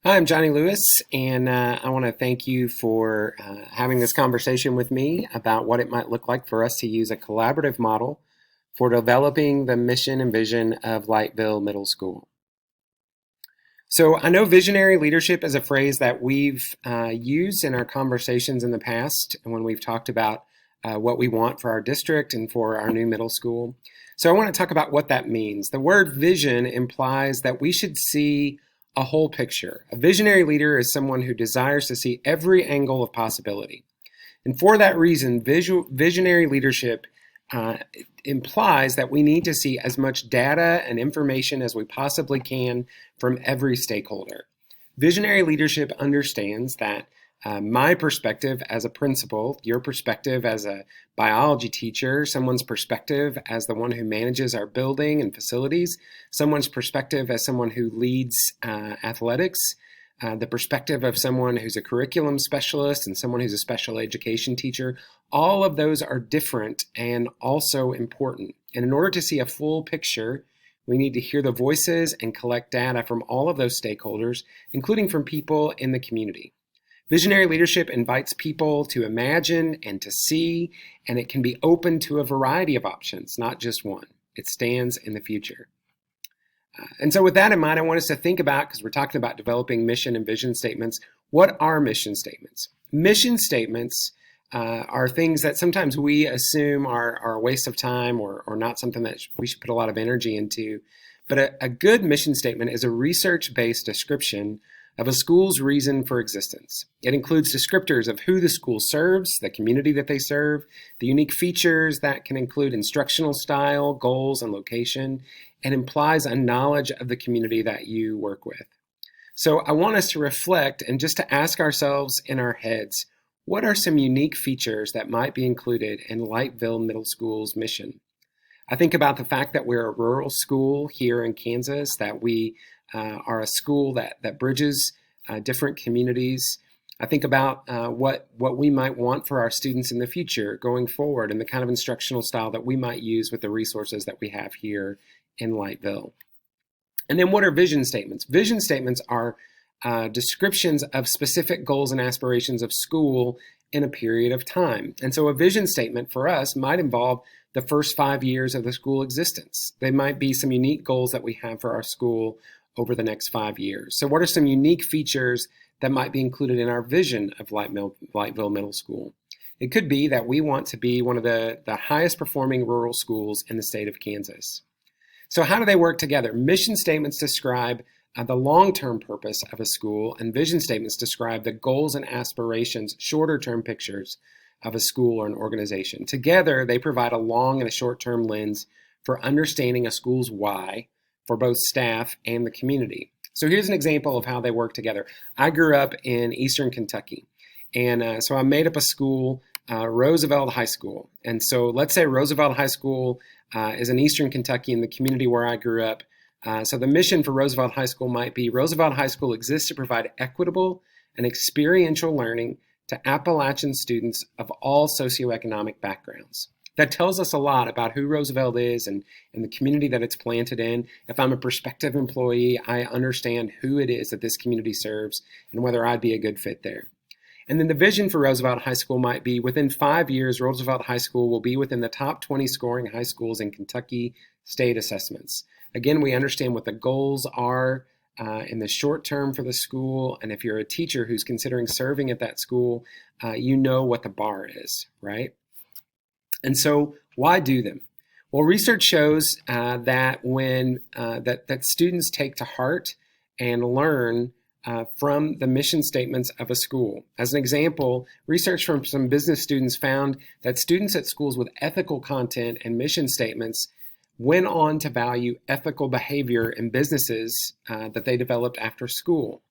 Hi, I'm Johnny Lewis, and I want to thank you for having this conversation with me about what it might look like for us to use a collaborative model for developing the mission and vision of Lightville Middle School. So, I know visionary leadership is a phrase that we've used in our conversations in the past when we've talked about what we want for our district and for our new middle school. So, I want to talk about what that means. The word vision implies that we should see a whole picture. A visionary leader is someone who desires to see every angle of possibility. And for that reason, visionary leadership uh, implies that we need to see as much data and information as we possibly can from every stakeholder. Visionary leadership understands that my perspective as a principal, your perspective as a biology teacher, someone's perspective as the one who manages our building and facilities, someone's perspective as someone who leads athletics, the perspective of someone who's a curriculum specialist and someone who's a special education teacher, all of those are different and also important. And in order to see a full picture, we need to hear the voices and collect data from all of those stakeholders, including from people in the community. Visionary leadership invites people to imagine and to see, and it can be open to a variety of options, not just one. It stands in the future. And so, with that in mind, I want us to think about, because we're talking about developing mission and vision statements, what are mission statements? Mission statements are things that sometimes we assume are a waste of time or not something that we should put a lot of energy into. But a good mission statement is a research based description of a school's reason for existence. It includes descriptors of who the school serves, the community that they serve, the unique features that can include instructional style, goals, and location, and implies a knowledge of the community that you work with. So I want us to reflect and just to ask ourselves in our heads, what are some unique features that might be included in Lightville Middle School's mission? I think about the fact that we're a rural school here in Kansas, that we are a school that bridges different communities. I think about what we might want for our students in the future going forward and the kind of instructional style that we might use with the resources that we have here in Lightville. And then what are vision statements? Vision statements are descriptions of specific goals and aspirations of school in a period of time. And so a vision statement for us might involve the first 5 years of the school existence. They might be some unique goals that we have for our school over the next 5 years. So what are some unique features that might be included in our vision of Lightville Middle School? It could be that we want to be one of the highest performing rural schools in the state of Kansas. So how do they work together? Mission statements describe the long-term purpose of a school, and vision statements describe the goals and aspirations, shorter-term pictures of a school or an organization. Together, they provide a long and a short-term lens for understanding a school's why for both staff and the community. So here's an example of how they work together. I grew up in Eastern Kentucky, and so I made up a school, Roosevelt High School. And so let's say Roosevelt High School is in Eastern Kentucky in the community where I grew up. So the mission for Roosevelt High School might be Roosevelt High School exists to provide equitable and experiential learning to Appalachian students of all socioeconomic backgrounds. That tells us a lot about who Roosevelt is and the community that it's planted in. If I'm a prospective employee, I understand who it is that this community serves and whether I'd be a good fit there. And then the vision for Roosevelt High School might be within 5 years, Roosevelt High School will be within the top 20 scoring high schools in Kentucky state assessments. Again, we understand what the goals are in the short term for the school. And if you're a teacher who's considering serving at that school, you know what the bar is, right? And so why do them? Well, research shows that when that students take to heart and learn from the mission statements of a school. As an example, research from some business students found that students at schools with ethical content and mission statements went on to value ethical behavior in businesses that they developed after school.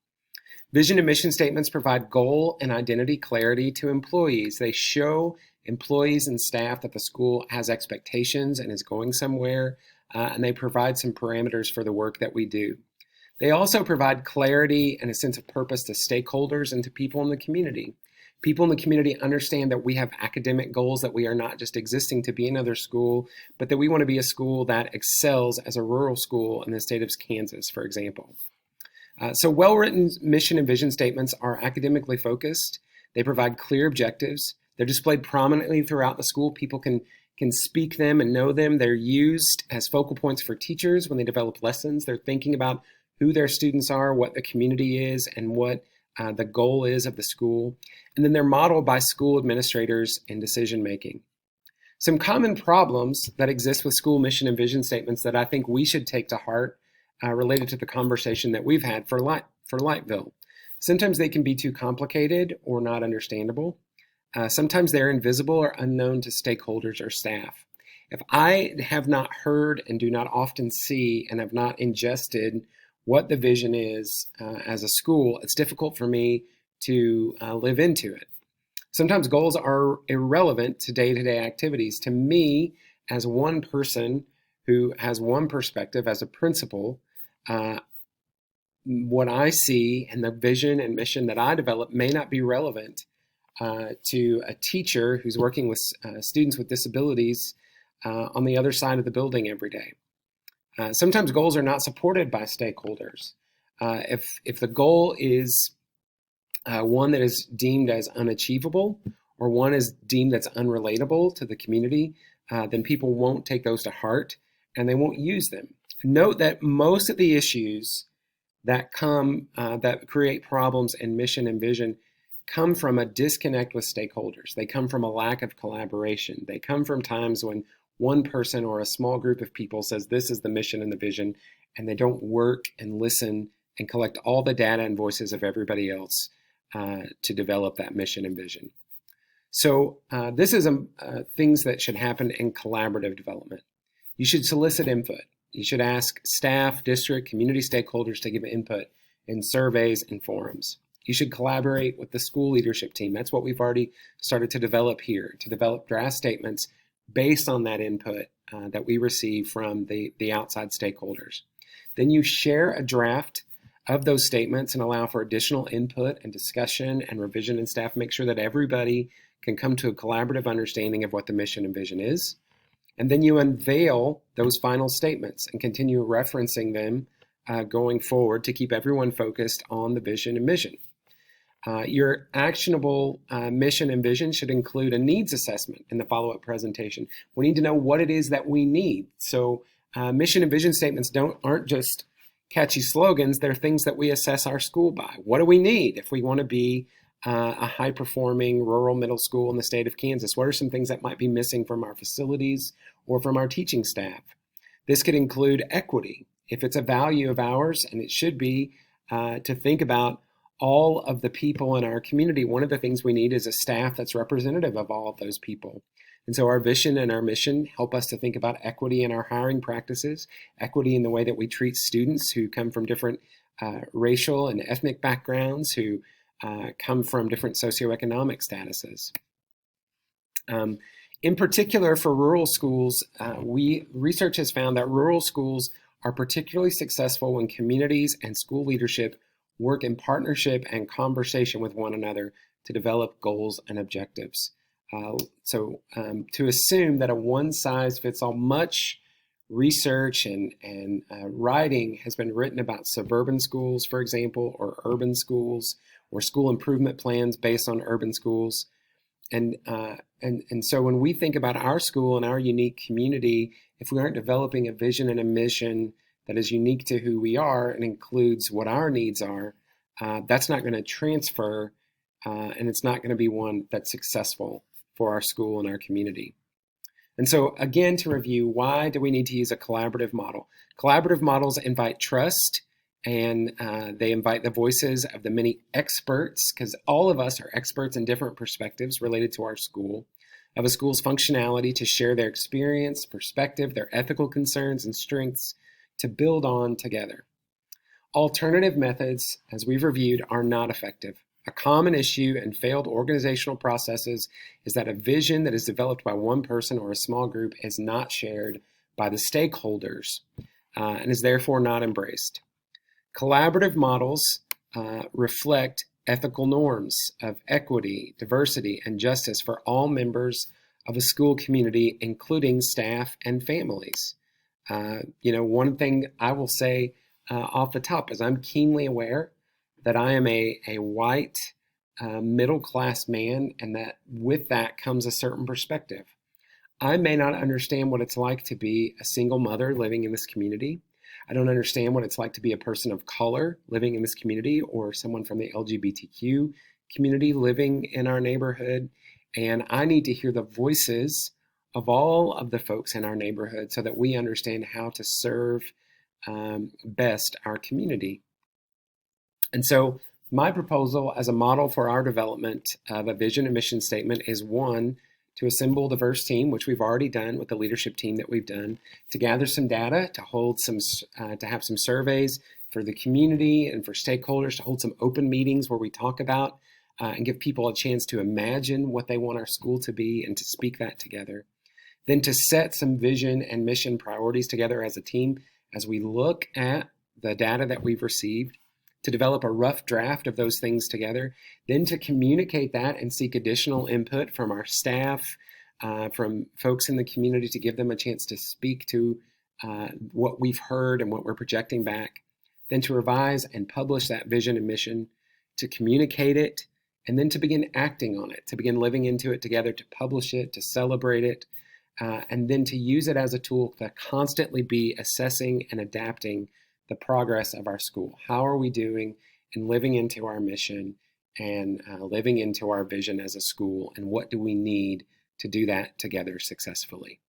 Vision and mission statements provide goal and identity clarity to employees. They show employees and staff that the school has expectations and is going somewhere, and they provide some parameters for the work that we do. They also provide clarity and a sense of purpose to stakeholders and to people in the community. People in the community understand that we have academic goals, that we are not just existing to be another school, but that we want to be a school that excels as a rural school in the state of Kansas, for example. So well-written mission and vision statements are academically focused. They provide clear objectives. They're displayed prominently throughout the school. People can speak them and know them. They're used as focal points for teachers when they develop lessons. They're thinking about who their students are, what the community is, and what the goal is of the school. And then they're modeled by school administrators in decision making. Some common problems that exist with school mission and vision statements that I think we should take to heart related to the conversation that we've had for Lightville. Sometimes they can be too complicated or not understandable. Sometimes they're invisible or unknown to stakeholders or staff. If I have not heard and do not often see and have not ingested what the vision is as a school, it's difficult for me to live into it. Sometimes goals are irrelevant to day-to-day activities. To me, as one person who has one perspective as a principal, what I see and the vision and mission that I develop may not be relevant to a teacher who's working with students with disabilities on the other side of the building every day. Sometimes goals are not supported by stakeholders. If the goal is one that is deemed as unachievable or one is deemed that's unrelatable to the community, then people won't take those to heart and they won't use them. Note that most of the issues that create problems in mission and vision come from a disconnect with stakeholders. They come from a lack of collaboration. They come from times when one person or a small group of people says this is the mission and the vision, and they don't work and listen and collect all the data and voices of everybody else to develop that mission and vision. So this is things that should happen in collaborative development. You should solicit input. You should ask staff, district, community stakeholders to give input in surveys and forums. You should collaborate with the school leadership team. That's what we've already started to develop here, to develop draft statements based on that input that we receive from the outside stakeholders. Then you share a draft of those statements and allow for additional input and discussion and revision in staff. Make sure that everybody can come to a collaborative understanding of what the mission and vision is. And then you unveil those final statements and continue referencing them going forward to keep everyone focused on the vision and mission. Your actionable mission and vision should include a needs assessment in the follow-up presentation. We need to know what it is that we need. So mission and vision statements aren't just catchy slogans. They're things that we assess our school by. What do we need if we want to be a high-performing rural middle school in the state of Kansas? What are some things that might be missing from our facilities or from our teaching staff? This could include equity. If it's a value of ours, and it should be, to think about all of the people in our community, one of the things we need is a staff that's representative of all of those people. And so our vision and our mission help us to think about equity in our hiring practices, equity in the way that we treat students who come from different racial and ethnic backgrounds, who come from different socioeconomic statuses. In particular, for rural schools, research has found that rural schools are particularly successful when communities and school leadership work in partnership and conversation with one another to develop goals and objectives. So to assume that a one-size-fits-all, much research and writing has been written about suburban schools, for example, or urban schools, or school improvement plans based on urban schools. And so when we think about our school and our unique community, if we aren't developing a vision and a mission that is unique to who we are and includes what our needs are, that's not going to transfer, and it's not going to be one that's successful for our school and our community. And so again, to review, why do we need to use a collaborative model? Collaborative models invite trust, and they invite the voices of the many experts, because all of us are experts in different perspectives related to our school, of a school's functionality, to share their experience, perspective, their ethical concerns and strengths, to build on together. Alternative methods, as we've reviewed, are not effective. A common issue in failed organizational processes is that a vision that is developed by one person or a small group is not shared by the stakeholders and is therefore not embraced. Collaborative models reflect ethical norms of equity, diversity, and justice for all members of a school community, including staff and families. One thing I will say off the top, as I'm keenly aware that I am a white middle class man, and that with that comes a certain perspective. I may not understand what it's like to be a single mother living in this community. I don't understand what it's like to be a person of color living in this community, or someone from the LGBTQ community living in our neighborhood. And I need to hear the voices of all of the folks in our neighborhood so that we understand how to serve best our community. And so, my proposal as a model for our development of a vision and mission statement is one, to assemble a diverse team, which we've already done with the leadership team that we've done, to gather some data, to hold some, to have some surveys for the community and for stakeholders, to hold some open meetings where we talk about and give people a chance to imagine what they want our school to be and to speak that together. Then to set some vision and mission priorities together as a team as we look at the data that we've received, to develop a rough draft of those things together, then to communicate that and seek additional input from our staff, from folks in the community, to give them a chance to speak to what we've heard and what we're projecting back, then to revise and publish that vision and mission, to communicate it, and then to begin acting on it, to begin living into it together, to publish it, to celebrate it, and then to use it as a tool to constantly be assessing and adapting the progress of our school. How are we doing in living into our mission and living into our vision as a school, and what do we need to do that together successfully?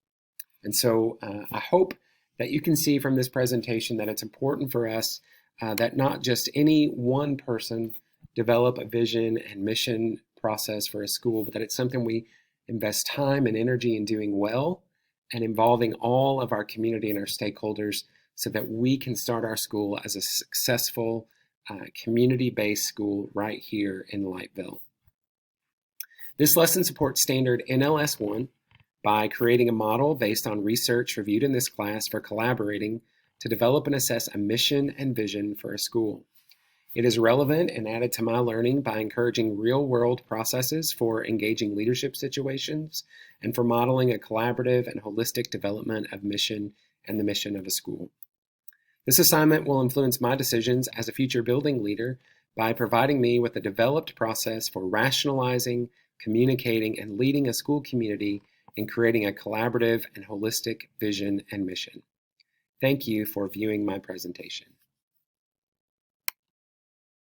And so I hope that you can see from this presentation that it's important for us that not just any one person develop a vision and mission process for a school, but that it's something we invest time and energy in doing well, and involving all of our community and our stakeholders, so that we can start our school as a successful community-based school right here in Lightville. This lesson supports standard NLS 1 by creating a model based on research reviewed in this class for collaborating to develop and assess a mission and vision for a school. It is relevant and added to my learning by encouraging real-world processes for engaging leadership situations and for modeling a collaborative and holistic development of mission and the mission of a school. This assignment will influence my decisions as a future building leader by providing me with a developed process for rationalizing, communicating, and leading a school community in creating a collaborative and holistic vision and mission. Thank you for viewing my presentation.